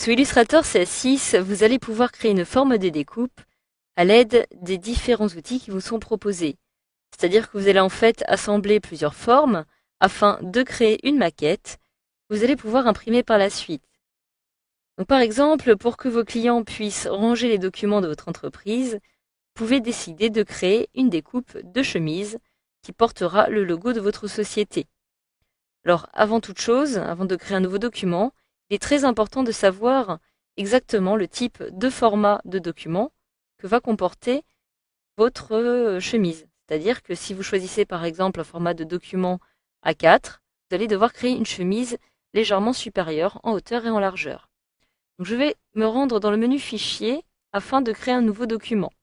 Sous Illustrator CS6, vous allez pouvoir créer une forme de découpe à l'aide des différents outils qui vous sont proposés. C'est-à-dire que vous allez en fait assembler plusieurs formes afin de créer une maquette que vous allez pouvoir imprimer par la suite. Donc, par exemple, pour que vos clients puissent ranger les documents de votre entreprise, vous pouvez décider de créer une découpe de chemise qui portera le logo de votre société. Alors, avant toute chose, avant de créer un nouveau document, il est très important de savoir exactement le type de format de document que va comporter votre chemise. C'est-à-dire que si vous choisissez par exemple un format de document A4, vous allez devoir créer une chemise légèrement supérieure en hauteur et en largeur. Donc, je vais me rendre dans le menu Fichier afin de créer un nouveau document.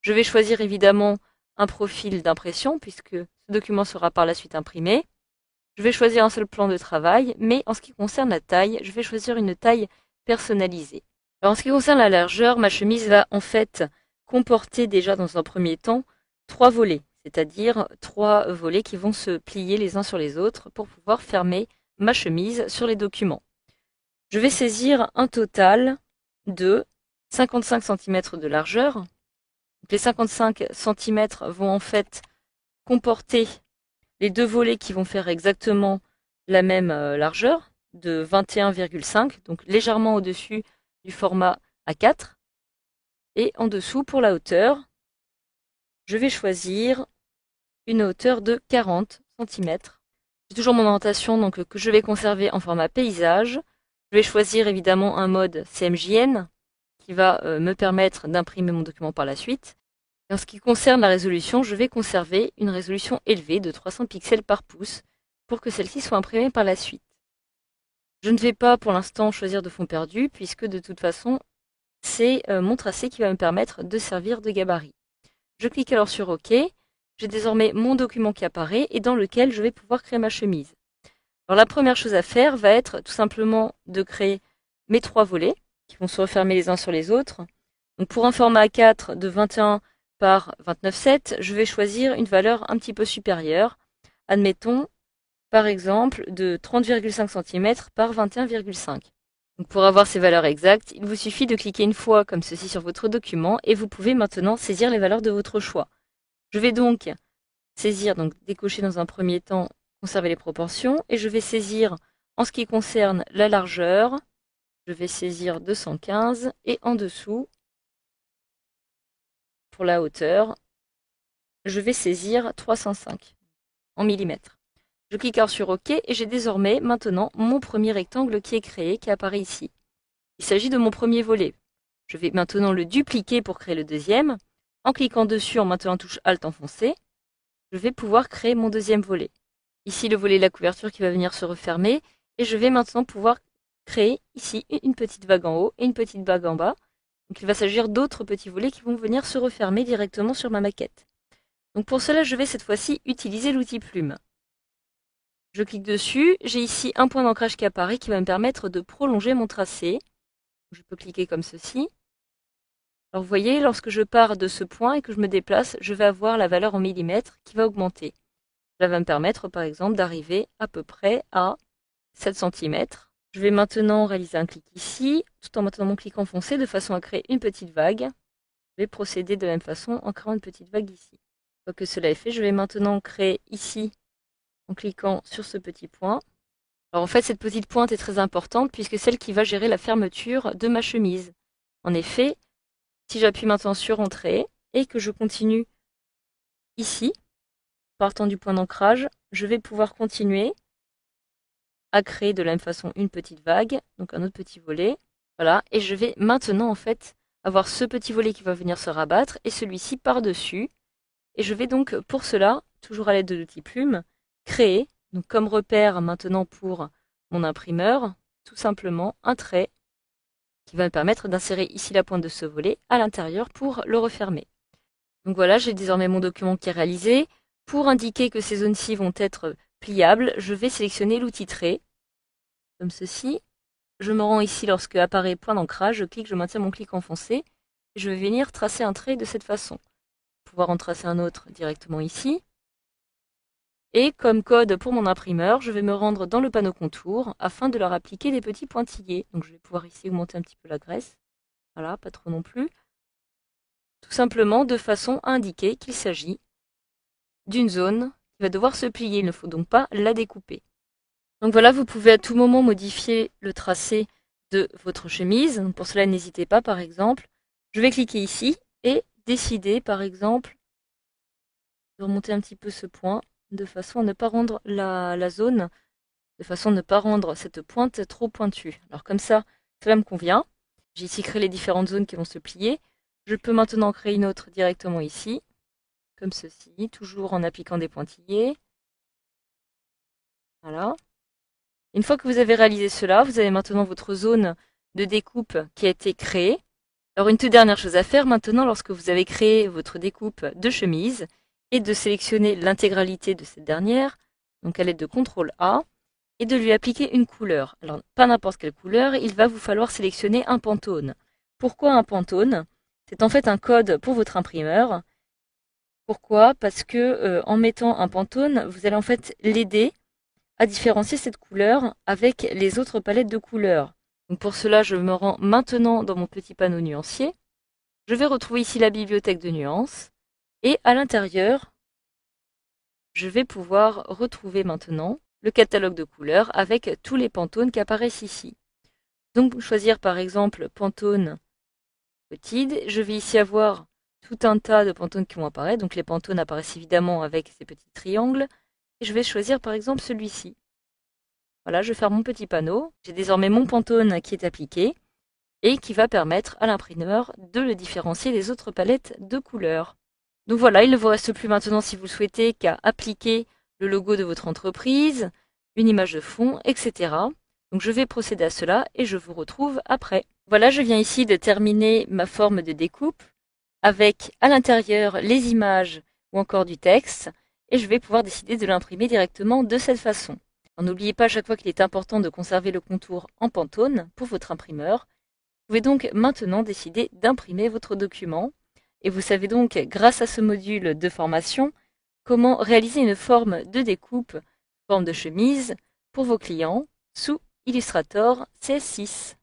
Je vais choisir évidemment un profil d'impression puisque ce document sera par la suite imprimé. Je vais choisir un seul plan de travail, mais en ce qui concerne la taille, je vais choisir une taille personnalisée. Alors en ce qui concerne la largeur, ma chemise va en fait comporter déjà dans un premier temps 3 volets, c'est-à-dire 3 volets qui vont se plier les uns sur les autres pour pouvoir fermer ma chemise sur les documents. Je vais saisir un total de 55 cm de largeur. Donc les 55 cm vont en fait comporter les 2 volets qui vont faire exactement la même largeur, de 21,5, donc légèrement au-dessus du format A4. Et en dessous, pour la hauteur, je vais choisir une hauteur de 40 cm. J'ai toujours mon orientation donc, que je vais conserver en format paysage. Je vais choisir évidemment un mode CMJN qui va me permettre d'imprimer mon document par la suite. Et en ce qui concerne la résolution, je vais conserver une résolution élevée de 300 pixels par pouce pour que celle-ci soit imprimée par la suite. Je ne vais pas pour l'instant choisir de fond perdu puisque de toute façon, c'est mon tracé qui va me permettre de servir de gabarit. Je clique alors sur OK. J'ai désormais mon document qui apparaît et dans lequel je vais pouvoir créer ma chemise. Alors la première chose à faire va être tout simplement de créer mes 3 volets qui vont se refermer les uns sur les autres. Donc pour un format A4 de 21 par 29,7, je vais choisir une valeur un petit peu supérieure. Admettons, par exemple, de 30,5 cm par 21,5. Donc pour avoir ces valeurs exactes, il vous suffit de cliquer une fois comme ceci sur votre document et vous pouvez maintenant saisir les valeurs de votre choix. Je vais donc saisir, donc décocher dans un premier temps, conserver les proportions, et je vais saisir, en ce qui concerne la largeur, je vais saisir 215, et en dessous, pour la hauteur, je vais saisir 305 en millimètres. Je clique alors sur OK et j'ai désormais maintenant mon premier rectangle qui est créé, qui apparaît ici. Il s'agit de mon premier volet. Je vais maintenant le dupliquer pour créer le deuxième. En cliquant dessus, en maintenant la touche Alt enfoncée, je vais pouvoir créer mon deuxième volet. Ici, le volet de la couverture qui va venir se refermer et je vais maintenant pouvoir créer ici une petite vague en haut et une petite vague en bas. Donc il va s'agir d'autres petits volets qui vont venir se refermer directement sur ma maquette. Donc pour cela, je vais cette fois-ci utiliser l'outil plume. Je clique dessus, j'ai ici un point d'ancrage qui apparaît qui va me permettre de prolonger mon tracé. Je peux cliquer comme ceci. Alors vous voyez, lorsque je pars de ce point et que je me déplace, je vais avoir la valeur en millimètres qui va augmenter. Cela va me permettre par exemple d'arriver à peu près à 7 cm. Je vais maintenant réaliser un clic ici, tout en maintenant mon clic enfoncé de façon à créer une petite vague. Je vais procéder de la même façon en créant une petite vague ici. Une fois que cela est fait, je vais maintenant créer ici en cliquant sur ce petit point. Alors en fait, cette petite pointe est très importante puisque c'est celle qui va gérer la fermeture de ma chemise. En effet, si j'appuie maintenant sur Entrée et que je continue ici, partant du point d'ancrage, je vais pouvoir continuer à créer de la même façon une petite vague, donc un autre petit volet. Voilà, et je vais maintenant en fait avoir ce petit volet qui va venir se rabattre et celui-ci par-dessus. Et je vais donc pour cela, toujours à l'aide de l'outil plume, créer, donc comme repère maintenant pour mon imprimeur, tout simplement un trait qui va me permettre d'insérer ici la pointe de ce volet à l'intérieur pour le refermer. Donc voilà, j'ai désormais mon document qui est réalisé. Pour indiquer que ces zones-ci vont être pliables, je vais sélectionner l'outil trait, comme ceci. Je me rends ici lorsque apparaît point d'ancrage, je clique, je maintiens mon clic enfoncé, et je vais venir tracer un trait de cette façon. Pouvoir en tracer un autre directement ici. Et comme code pour mon imprimeur, je vais me rendre dans le panneau contour afin de leur appliquer des petits pointillés. Donc je vais pouvoir ici augmenter un petit peu la graisse. Voilà, pas trop non plus. Tout simplement de façon à indiquer qu'il s'agit d'une zone qui va devoir se plier. Il ne faut donc pas la découper. Donc voilà, vous pouvez à tout moment modifier le tracé de votre chemise. Pour cela, n'hésitez pas, par exemple. Je vais cliquer ici et décider, par exemple, de remonter un petit peu ce point de façon à ne pas rendre la zone, de façon à ne pas rendre cette pointe trop pointue. Alors comme ça, cela me convient. J'ai ici créé les différentes zones qui vont se plier. Je peux maintenant créer une autre directement ici, comme ceci, toujours en appliquant des pointillés. Voilà. Une fois que vous avez réalisé cela, vous avez maintenant votre zone de découpe qui a été créée. Alors une toute dernière chose à faire maintenant, lorsque vous avez créé votre découpe de chemise, est de sélectionner l'intégralité de cette dernière, donc à l'aide de CTRL A, et de lui appliquer une couleur. Alors pas n'importe quelle couleur, il va vous falloir sélectionner un Pantone. Pourquoi un Pantone? C'est en fait un code pour votre imprimeur. Pourquoi? Parce que en mettant un Pantone, vous allez en fait l'aider à différencier cette couleur avec les autres palettes de couleurs. Donc pour cela, je me rends maintenant dans mon petit panneau nuancier. Je vais retrouver ici la bibliothèque de nuances. Et à l'intérieur, je vais pouvoir retrouver maintenant le catalogue de couleurs avec tous les Pantones qui apparaissent ici. Donc choisir par exemple Pantone petite. Je vais ici avoir tout un tas de Pantones qui vont apparaître. Donc les Pantones apparaissent évidemment avec ces petits triangles. Et je vais choisir par exemple celui-ci. Voilà, je vais faire mon petit panneau. J'ai désormais mon Pantone qui est appliqué et qui va permettre à l'imprimeur de le différencier des autres palettes de couleurs. Donc voilà, il ne vous reste plus maintenant, si vous le souhaitez, qu'à appliquer le logo de votre entreprise, une image de fond, etc. Donc je vais procéder à cela et je vous retrouve après. Voilà, je viens ici de terminer ma forme de découpe avec à l'intérieur les images ou encore du texte et je vais pouvoir décider de l'imprimer directement de cette façon. N'oubliez pas à chaque fois qu'il est important de conserver le contour en Pantone pour votre imprimeur. Vous pouvez donc maintenant décider d'imprimer votre document. Et vous savez donc, grâce à ce module de formation, comment réaliser une forme de découpe, forme de chemise, pour vos clients sous Illustrator CS6.